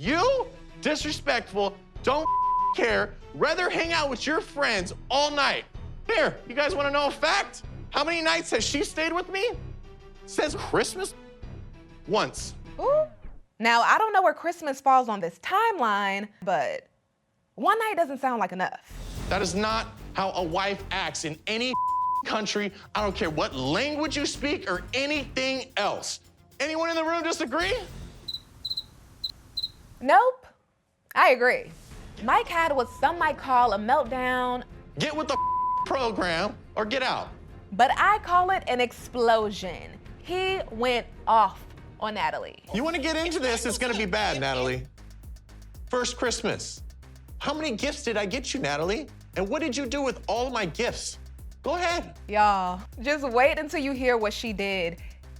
You, disrespectful, don't care, rather hang out with your friends all night. Here, you guys wanna know a fact? How many nights has she stayed with me? Says Christmas? Once. Ooh. Now, I don't know where Christmas falls on this timeline, but one night doesn't sound like enough. That is not how a wife acts in any country. I don't care what language you speak or anything else. Anyone in the room disagree? Nope, I agree. Mike had what some might call a meltdown. Get with the program or get out. But I call it an explosion. He went off on Natalie. You want to get into this, it's going to be bad, Natalie. First Christmas. How many gifts did I get you, Natalie? And what did you do with all of my gifts? Go ahead. Y'all, just wait until you hear what she did.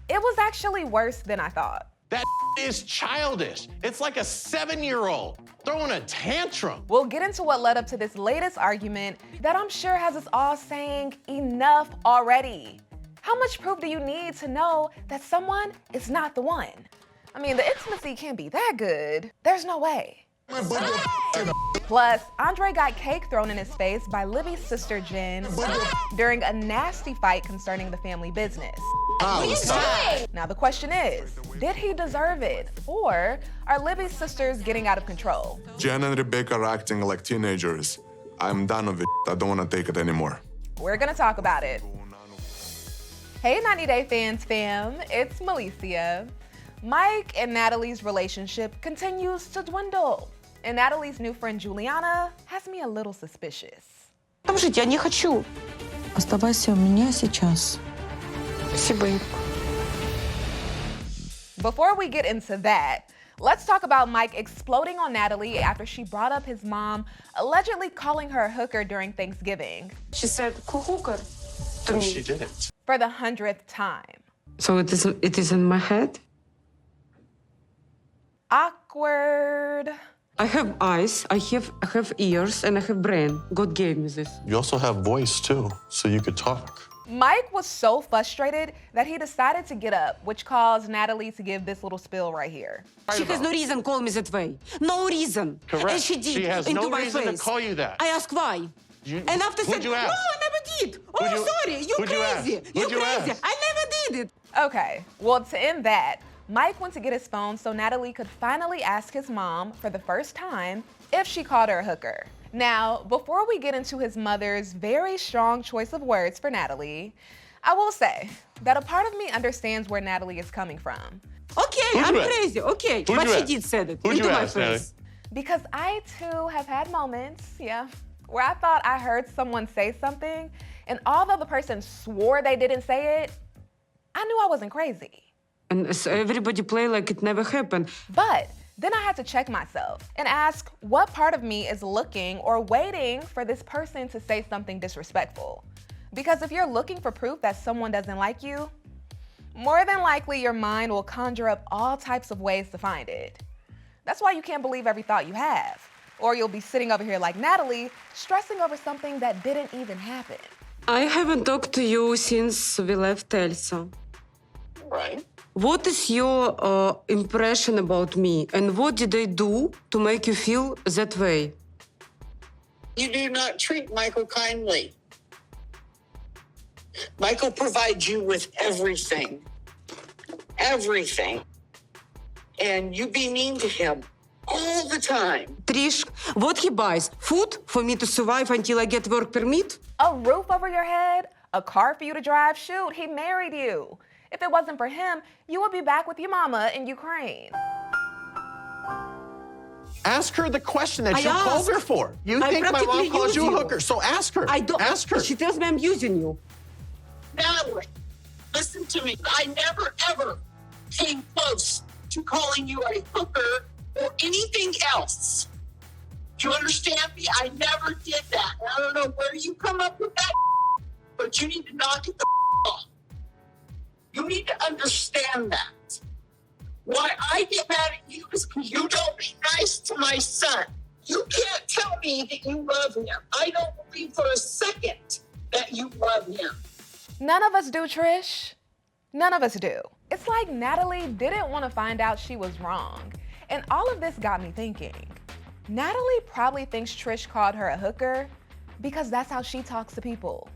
It was actually worse than I thought. That is childish. It's like a 7-year-old throwing a tantrum. We'll get into what led up to this latest argument that I'm sure has us all saying enough already. How much proof do you need to know that someone is not the one? I mean, the intimacy can't be that good. There's no way. Plus, Andrei got cake thrown in his face by Libby's sister Jen during a nasty fight concerning the family business. Now the question is, did he deserve it? Or are Libby's sisters getting out of control? Jen and Rebecca are acting like teenagers. I'm done with it. I don't want to take it anymore. We're gonna talk about it. Hey 90 Day Fans fam, it's Melicia. Mike and Natalie's relationship continues to dwindle. And Natalie's new friend Juliana has me a little suspicious. Там жить я не хочу. Оставайся у меня сейчас. Спасибо. Before we get into that, let's talk about Mike exploding on Natalie after she brought up his mom allegedly calling her a hooker during Thanksgiving. She said, hooker to me. She didn't. For the 100th time. So it is in my head? Awkward. I have eyes, I have ears, and I have brain. God gave me this. You also have voice too, so you could talk. Mike was so frustrated that he decided to get up, which caused Natalie to give this little spill right here. She has no reason to call me that way. No reason. Correct. And she did. She has into no my reason face. to call you that. I asked why. And after who'd said, you no, ask? I never did. Oh, Who'd you- sorry, you who'd you ask? crazy. You Who'd you crazy. ask? I never did it. Okay, well, to end that, Mike went to get his phone so Natalie could finally ask his mom for the first time if she called her a hooker. Now, before we get into his mother's very strong choice of words for Natalie, I will say that a part of me understands where Natalie is coming from. Okay, Who'd I'm you ask? crazy. Okay, Who'd but you she ask? did say it Who'd into you my ask, Natalie? face. Because I too have had moments, where I thought I heard someone say something, and although the person swore they didn't say it, I knew I wasn't crazy. And so everybody play like it never happened. But then I had to check myself and ask what part of me is looking or waiting for this person to say something disrespectful. Because if you're looking for proof that someone doesn't like you, more than likely your mind will conjure up all types of ways to find it. That's why you can't believe every thought you have. Or you'll be sitting over here like Natalie, stressing over something that didn't even happen. I haven't talked to you since we left Elsa. Right. What is your impression about me, and what did I do to make you feel that way? You do not treat Michael kindly. Michael provides you with everything. Everything. And you be mean to him all the time. Trish, what he buys? Food for me to survive until I get work permit? A roof over your head, a car for you to drive, shoot, he married you. If it wasn't for him, you would be back with your mama in Ukraine. Ask her the question that I you called asked. her for. You I think my practically mom calls use you a you. hooker, so ask her. I don't. Ask her. She tells me I'm using you. Natalie, listen to me. I never, ever came close to calling you a hooker or anything else. Do you understand me? I never did that. I don't know where you come up with that, but you need to knock it the off. You need to understand that. Why I get mad at you is because you don't be nice to my son. You can't tell me that you love him. I don't believe for a second that you love him. None of us do, Trish. None of us do. It's like Natalie didn't want to find out she was wrong. And all of this got me thinking. Natalie probably thinks Trish called her a hooker because that's how she talks to people.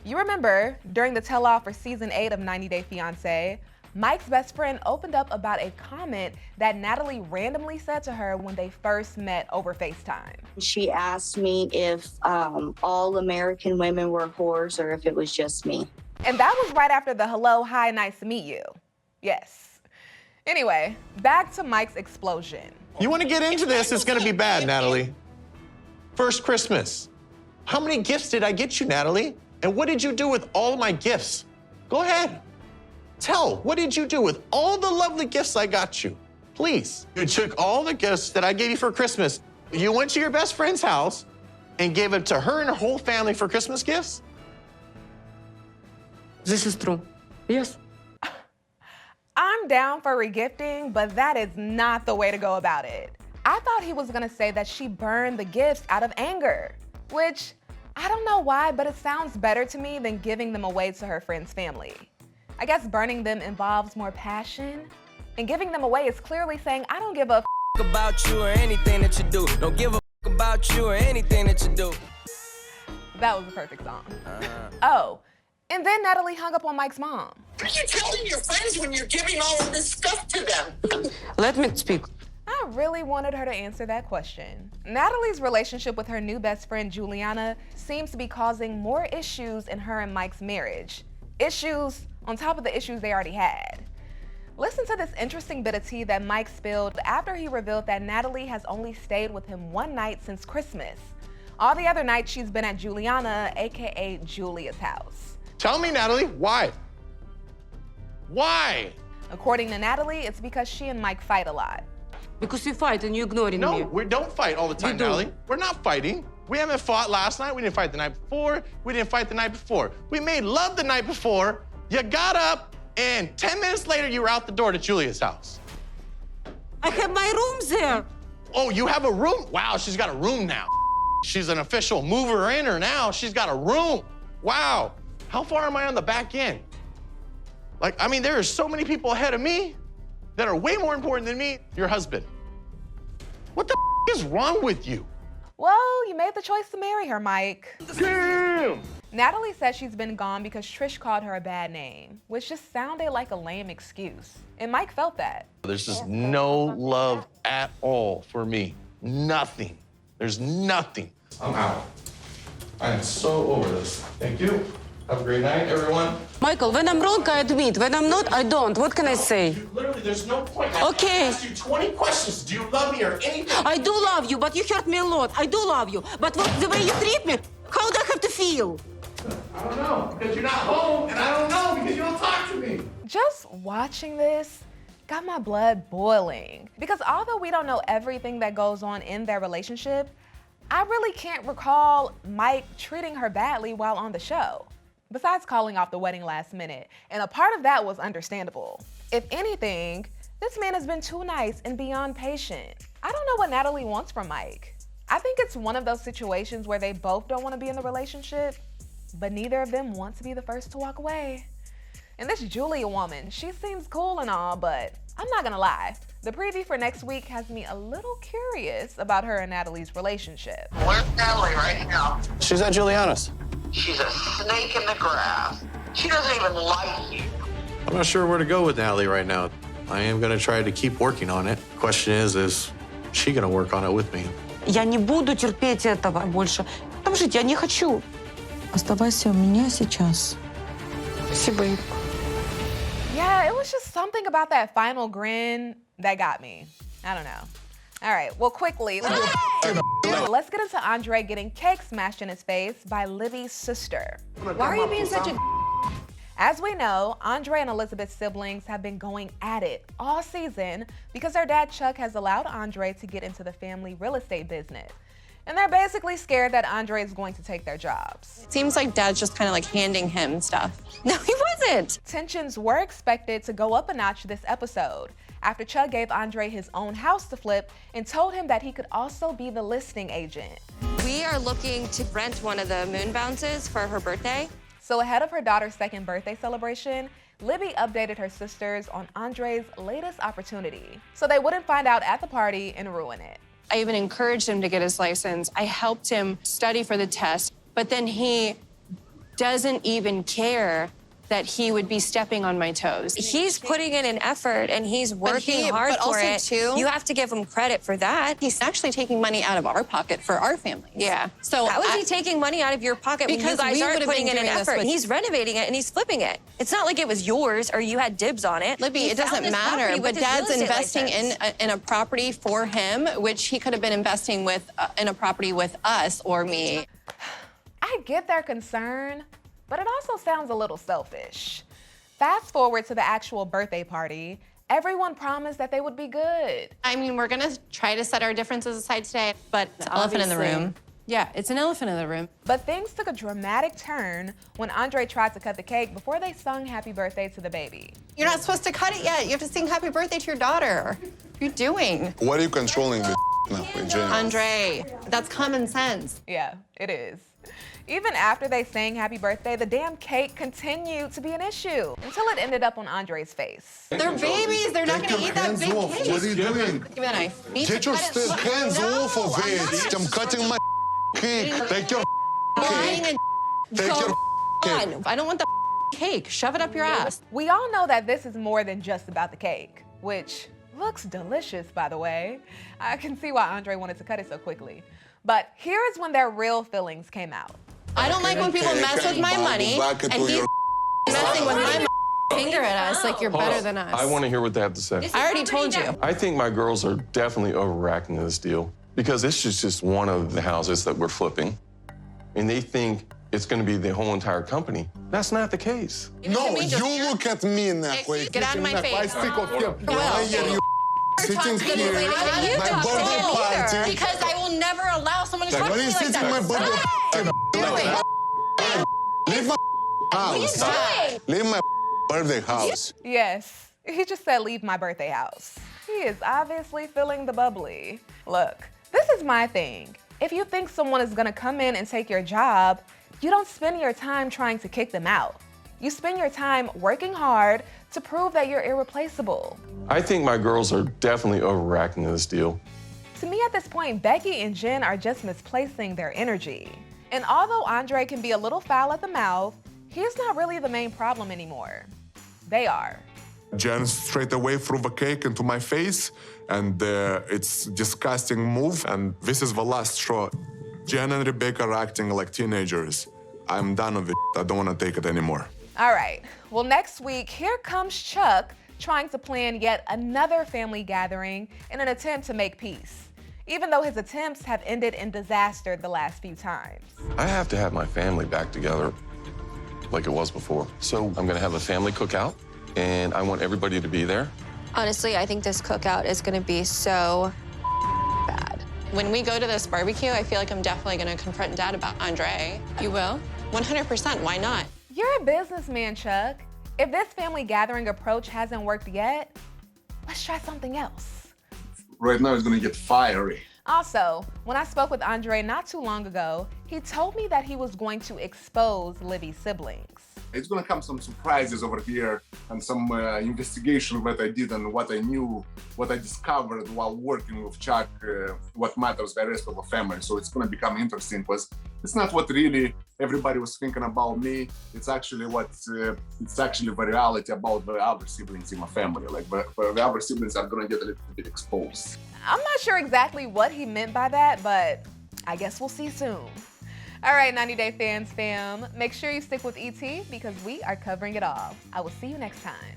You remember, during the tell-all for season 8 of 90 Day Fiancé, Mike's best friend opened up about a comment that Natalie randomly said to her when they first met over FaceTime. She asked me if all American women were whores or if it was just me. And that was right after the hello, hi, nice to meet you. Yes. Anyway, back to Mike's explosion. You want to get into this, it's going to be bad, Natalie. First Christmas. How many gifts did I get you, Natalie? And what did you do with all of my gifts? Go ahead. Tell, what did you do with all the lovely gifts I got you? Please. You took all the gifts that I gave you for Christmas. You went to your best friend's house and gave it to her and her whole family for Christmas gifts? This is true. Yes. I'm down for regifting, but that is not the way to go about it. I thought he was gonna say that she burned the gifts out of anger, which I don't know why, but it sounds better to me than giving them away to her friend's family. I guess burning them involves more passion, and giving them away is clearly saying, I don't give a about you or anything that you do. Don't give a about you or anything that you do. That was the perfect song. Oh, and then Natalie hung up on Mike's mom. What are you telling your friends when you're giving all of this stuff to them? Let me speak. I really wanted her to answer that question. Natalie's relationship with her new best friend, Juliana, seems to be causing more issues in her and Mike's marriage. Issues on top of the issues they already had. Listen to this interesting bit of tea that Mike spilled after he revealed that Natalie has only stayed with him one night since Christmas. All the other nights she's been at Juliana, AKA Julia's house. Tell me, Natalie, why? Why? According to Natalie, it's because she and Mike fight a lot. Because you fight and you're ignoring me. No, we don't fight all the time, do. Natalie. We're not fighting. We haven't fought last night. We didn't fight the night before. We didn't fight the night before. We made love the night before. You got up, and 10 minutes later, you were out the door to Julia's house. I have my room there. Oh, you have a room? Wow, she's got a room now. She's an official mover-inner now. She's got a room. Wow. How far am I on the back end? Like, I mean, there are so many people ahead of me that are way more important than me. Your husband. What the is wrong with you? Well, you made the choice to marry her, Mike. Damn! Natalie says she's been gone because Trish called her a bad name, which just sounded like a lame excuse. And Mike felt that. There's just no love at all for me. Nothing. There's nothing. I'm out. I am so over this. Thank you. Have a great night, everyone. Michael, when I'm wrong, I admit. When I'm not, I don't. What can I say? Literally, there's no point. Okay. I asked you 20 questions. Do you love me or anything? I do love you, but you hurt me a lot. I do love you. But the way you treat me, how do I have to feel? I don't know, because you're not home, and I don't know because you don't talk to me. Just watching this got my blood boiling. Because although we don't know everything that goes on in their relationship, I really can't recall Mike treating her badly while on the show. Besides calling off the wedding last minute, and a part of that was understandable. If anything, this man has been too nice and beyond patient. I don't know what Natalie wants from Mike. I think it's one of those situations where they both don't want to be in the relationship, but neither of them want to be the first to walk away. And this Julia woman, she seems cool and all, but I'm not gonna lie. The preview for next week has me a little curious about her and Natalie's relationship. Where's Natalie right now? She's at Juliana's. She's a snake in the grass. She doesn't even like you. I'm not sure where to go with Natalie right now. I am going to try to keep working on it. Question is she going to work on it with me? Я не буду терпеть этого больше. Там жить я не хочу. Оставайся у меня сейчас. Спасибо. Yeah, it was just something about that final grin that got me. I don't know. All right, well, quickly, let's get into Andrei getting cake smashed in his face by Livy's sister. Why are you being such a As we know, Andrei and Elizabeth's siblings have been going at it all season because their dad Chuck has allowed Andrei to get into the family real estate business. And they're basically scared that Andrei is going to take their jobs. Seems like Dad's just kind of like handing him stuff. No, he wasn't. Tensions were expected to go up a notch this episode after Chuck gave Andrei his own house to flip and told him that he could also be the listing agent. We are looking to rent one of the moon bounces for her birthday. So ahead of her daughter's second birthday celebration, Libby updated her sisters on Andrei's latest opportunity so they wouldn't find out at the party and ruin it. I even encouraged him to get his license. I helped him study for the test, but then he doesn't even care that he would be stepping on my toes. He's putting in an effort and he's working hard for it. Too, you have to give him credit for that. He's actually taking money out of our pocket for our families. Yeah. So how is he taking money out of your pocket when you Because guys we aren't would've putting been in an doing this effort? with- He's renovating it and he's flipping it. It's not like it was yours or you had dibs on it. Libby, He it found doesn't this matter. property But with his real Dad's estate investing license. in a property for him, which he could have been investing with in a property with us or me. I get their concern, but it also sounds a little selfish. Fast forward to the actual birthday party. Everyone promised that they would be good. I mean, we're gonna try to set our differences aside today, but it's an elephant in the Obviously. room. Yeah, it's an elephant in the room. But things took a dramatic turn when Andrei tried to cut the cake before they sung happy birthday to the baby. You're not supposed to cut it yet. You have to sing happy birthday to your daughter. What are you doing? Why are you controlling the now, Jenny? Andrei, that's common sense. Yeah, it is. Even after they sang happy birthday, the damn cake continued to be an issue until it ended up on Andrei's face. They're babies. They're not Take gonna your eat that hands big off. cake. What are you doing? Give me a knife. You need Get to your cut it. hands No, off of I'm it. not. I'm cutting my cake. Take your Buying cake. a Take your cake. gun. I don't want the cake. Shove it up your ass. We all know that this is more than just about the cake, which looks delicious, by the way. I can see why Andrei wanted to cut it so quickly. But here is when their real feelings came out. I don't like when people mess with my money, Back and into he's your messing with my finger at us like you're better than us. I want to hear what they have to say. I already told you. I think my girls are definitely overreacting to this deal because this is just one of the houses that we're flipping, and they think it's going to be the whole entire company. That's not the case. No, you look at me in that way. Get out of my face. I hear you sitting here, my birthday party. Because I will never allow someone to talk Why to are me you like sitting in my that. birthday Leave my house. doing? Leave my birthday house. Yes, he just said leave my birthday house. He is obviously feeling the bubbly. Look, this is my thing. If you think someone is gonna come in and take your job, you don't spend your time trying to kick them out. You spend your time working hard to prove that you're irreplaceable. I think my girls are definitely overreacting to this deal. To me at this point, Becky and Jen are just misplacing their energy. And although Andrei can be a little foul at the mouth, he's not really the main problem anymore. They are. Jen straight away threw the cake into my face, and it's disgusting move, and this is the last straw. Jen and Rebecca are acting like teenagers. I'm done with it. I don't want to take it anymore. All right, well, next week, here comes Chuck trying to plan yet another family gathering in an attempt to make peace, even though his attempts have ended in disaster the last few times. I have to have my family back together like it was before. So I'm going to have a family cookout, and I want everybody to be there. Honestly, I think this cookout is going to be so bad. When we go to this barbecue, I feel like I'm definitely going to confront Dad about Andrei. You will? 100%. Why not? You're a businessman, Chuck. If this family gathering approach hasn't worked yet, let's try something else. Right now, it's gonna get fiery. Also, when I spoke with Andrei not too long ago, he told me that he was going to expose Libby's siblings. It's gonna come some surprises over here and some investigation that I did and what I knew, what I discovered while working with Chuck, what matters the rest of the family. So it's gonna become interesting because it's not what really everybody was thinking about me. It's actually the reality about the other siblings in my family. Like the other siblings are gonna get a little bit exposed. I'm not sure exactly what he meant by that, but I guess we'll see soon. All right, 90 Day Fans fam, make sure you stick with ET because we are covering it all. I will see you next time.